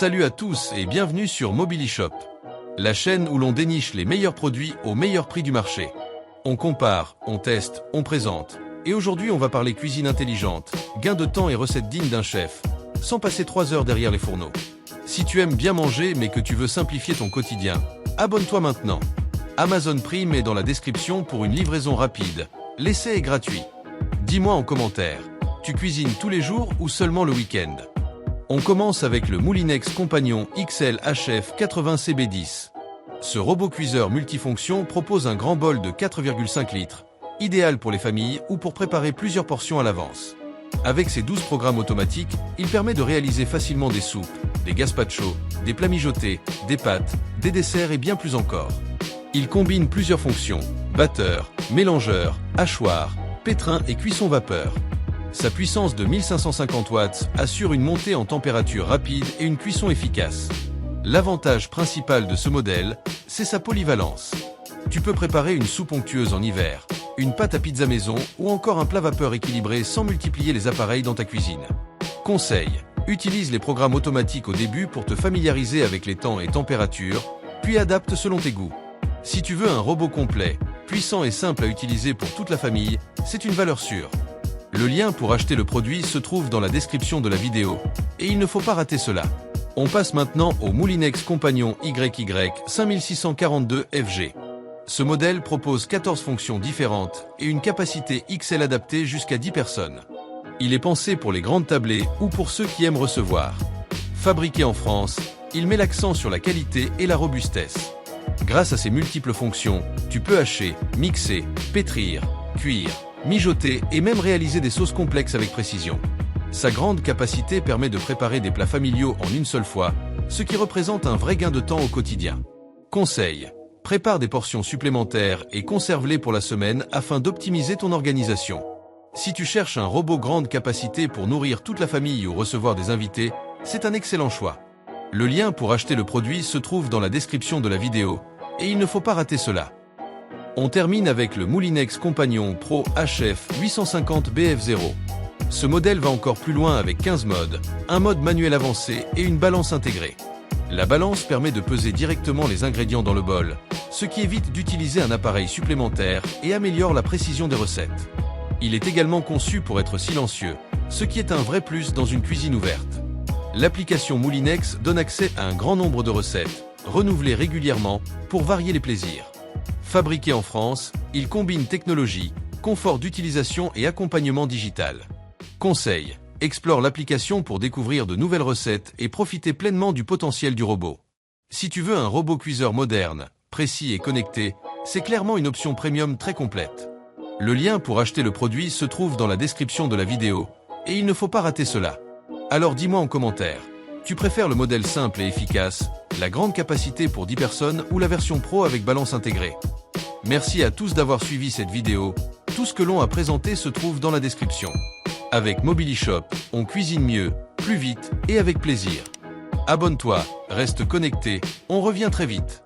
Salut à tous et bienvenue sur Mobilishop, la chaîne où l'on déniche les meilleurs produits au meilleur prix du marché. On compare, on teste, on présente. Et aujourd'hui on va parler cuisine intelligente, gain de temps et recettes dignes d'un chef, sans passer 3 heures derrière les fourneaux. Si tu aimes bien manger mais que tu veux simplifier ton quotidien, abonne-toi maintenant. Amazon Prime est dans la description pour une livraison rapide. L'essai est gratuit. Dis-moi en commentaire, tu cuisines tous les jours ou seulement le week-end? On commence avec le Moulinex Compagnon XL HF 80 CB10. Ce robot cuiseur multifonction propose un grand bol de 4,5 litres, idéal pour les familles ou pour préparer plusieurs portions à l'avance. Avec ses 12 programmes automatiques, il permet de réaliser facilement des soupes, des gazpachos, des plats mijotés, des pâtes, des desserts et bien plus encore. Il combine plusieurs fonctions, batteur, mélangeur, hachoir, pétrin et cuisson vapeur. Sa puissance de 1550 watts assure une montée en température rapide et une cuisson efficace. L'avantage principal de ce modèle, c'est sa polyvalence. Tu peux préparer une soupe onctueuse en hiver, une pâte à pizza maison ou encore un plat vapeur équilibré sans multiplier les appareils dans ta cuisine. Conseil: utilise les programmes automatiques au début pour te familiariser avec les temps et températures, puis adapte selon tes goûts. Si tu veux un robot complet, puissant et simple à utiliser pour toute la famille, c'est une valeur sûre. Le lien pour acheter le produit se trouve dans la description de la vidéo, et il ne faut pas rater cela. On passe maintenant au Moulinex Compagnon YY 5642 FG. Ce modèle propose 14 fonctions différentes et une capacité XL adaptée jusqu'à 10 personnes. Il est pensé pour les grandes tablées ou pour ceux qui aiment recevoir. Fabriqué en France, il met l'accent sur la qualité et la robustesse. Grâce à ses multiples fonctions, tu peux hacher, mixer, pétrir, cuire, mijoter et même réaliser des sauces complexes avec précision. Sa grande capacité permet de préparer des plats familiaux en une seule fois, ce qui représente un vrai gain de temps au quotidien. Conseil: prépare des portions supplémentaires et conserve-les pour la semaine afin d'optimiser ton organisation. Si tu cherches un robot grande capacité pour nourrir toute la famille ou recevoir des invités, c'est un excellent choix. Le lien pour acheter le produit se trouve dans la description de la vidéo, et il ne faut pas rater cela. On termine avec le Moulinex Compagnon Pro HF 850 BF0. Ce modèle va encore plus loin avec 15 modes, un mode manuel avancé et une balance intégrée. La balance permet de peser directement les ingrédients dans le bol, ce qui évite d'utiliser un appareil supplémentaire et améliore la précision des recettes. Il est également conçu pour être silencieux, ce qui est un vrai plus dans une cuisine ouverte. L'application Moulinex donne accès à un grand nombre de recettes, renouvelées régulièrement pour varier les plaisirs. Fabriqué en France, il combine technologie, confort d'utilisation et accompagnement digital. Conseil: explore l'application pour découvrir de nouvelles recettes et profiter pleinement du potentiel du robot. Si tu veux un robot cuiseur moderne, précis et connecté, c'est clairement une option premium très complète. Le lien pour acheter le produit se trouve dans la description de la vidéo, et il ne faut pas rater cela. Alors dis-moi en commentaire, tu préfères le modèle simple et efficace, la grande capacité pour 10 personnes ou la version pro avec balance intégrée? Merci à tous d'avoir suivi cette vidéo, tout ce que l'on a présenté se trouve dans la description. Avec Mobilishop, on cuisine mieux, plus vite et avec plaisir. Abonne-toi, reste connecté, on revient très vite.